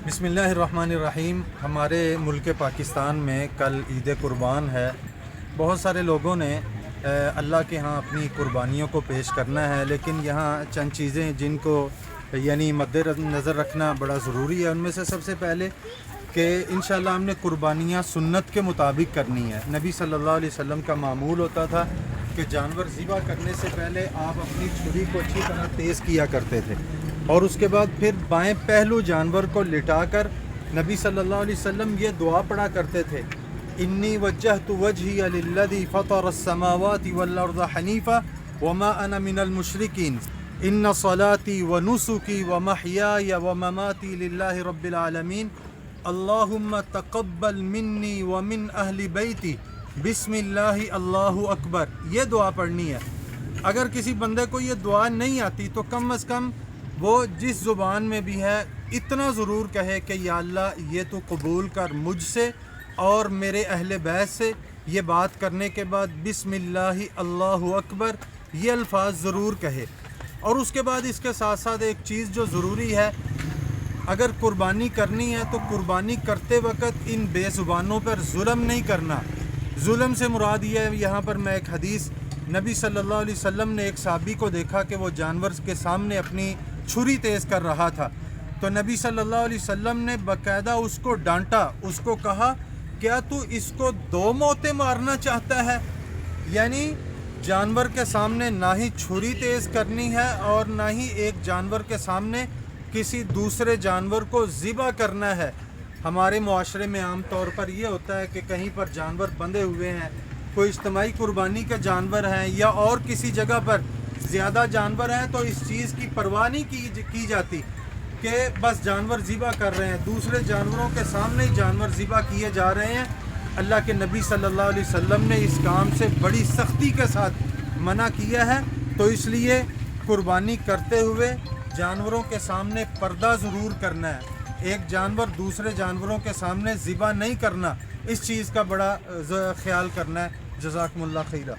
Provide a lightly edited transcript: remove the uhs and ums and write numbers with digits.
बिस्मिल्लाहिर्रहमानिर्रहीम। हमारे मुल्क पाकिस्तान में कल ईद कुर्बान है। बहुत सारे लोगों ने अल्लाह के यहाँ अपनी कुर्बानियों को पेश करना है, लेकिन यहाँ चंद चीज़ें जिनको यानी मद्देनज़र रखना बड़ा ज़रूरी है। उनमें से सबसे पहले कि इंशाअल्लाह हमने कुर्बानियाँ सुन्नत के मुताबिक करनी है। नबी सल्लल्लाहु अलैहि वसल्लम का मामूल होता था कि जानवर ज़िबा करने से पहले आप अपनी छुरी को अच्छी तरह तेज़ किया करते थे और उसके बाद फिर बाएं पहलू जानवर को लिटाकर नबी सल्लल्लाहु अलैहि वसल्लम ये दुआ पढ़ा करते थे, इन्नी वज्जहतु वजहिया लिल्लज़ी फ़तरस्समावाति वल अर्ज़ हनीफ़ा वमा अना मिनल मुशरिकीन इन्न सलाती व नुसुकी व महयाया व ममाती लिल्लाहि रब्बिल आलमीन अल्लाहुम्मा तक़ब्बल मिन्नी व मिन अहली बैती बिस्मिल्लाहि अल्लाहु अकबर। ये दुआ पढ़नी है। अगर किसी बंदे को ये दुआ नहीं आती तो कम अज़ कम वो जिस ज़ुबान में भी है इतना ज़रूर कहे कि या अल्लाह ये तो कबूल कर मुझसे और मेरे अहले बैत से। ये बात करने के बाद बिस्मिल्लाहि अल्लाहु अकबर ये अल्फाज ज़रूर कहे। और उसके बाद इसके साथ साथ एक चीज़ जो ज़रूरी है, अगर कुर्बानी करनी है तो कुर्बानी करते वक्त इन बेज़ुबानों पर जुल्म नहीं करना। जुल्म से मुराद ये है, यहाँ पर मैं एक हदीस, नबी सल्लल्लाहु अलैहि वसल्लम ने एक साहबी को देखा कि वो जानवर के सामने अपनी छुरी तेज़ कर रहा था, तो नबी सल्लल्लाहु अलैहि वसल्लम ने बाकायदा उसको डांटा, उसको कहा क्या तू इसको दो मौतें मारना चाहता है? यानी जानवर के सामने ना ही छुरी तेज़ करनी है और ना ही एक जानवर के सामने किसी दूसरे जानवर को ज़िबा करना है। हमारे मुआशरे में आम तौर पर यह होता है कि कहीं पर जानवर बंधे हुए हैं, कोई इज्तिमाई कुर्बानी के जानवर हैं या और किसी जगह पर ज़्यादा जानवर हैं, तो इस चीज़ की परवाह नहीं की जाती कि बस जानवर ज़िबा कर रहे हैं, दूसरे जानवरों के सामने ही जानवर ज़िबा किए जा रहे हैं। अल्लाह के नबी सल्लल्लाहु अलैहि वसल्लम ने इस काम से बड़ी सख्ती के साथ मना किया है। तो इसलिए कुर्बानी करते हुए जानवरों के सामने पर्दा ज़रूर करना है। एक जानवर दूसरे जानवरों के सामने ज़िबा नहीं करना, इस चीज़ का बड़ा ख्याल करना है। जज़ाकुमुल्लाह खैरा।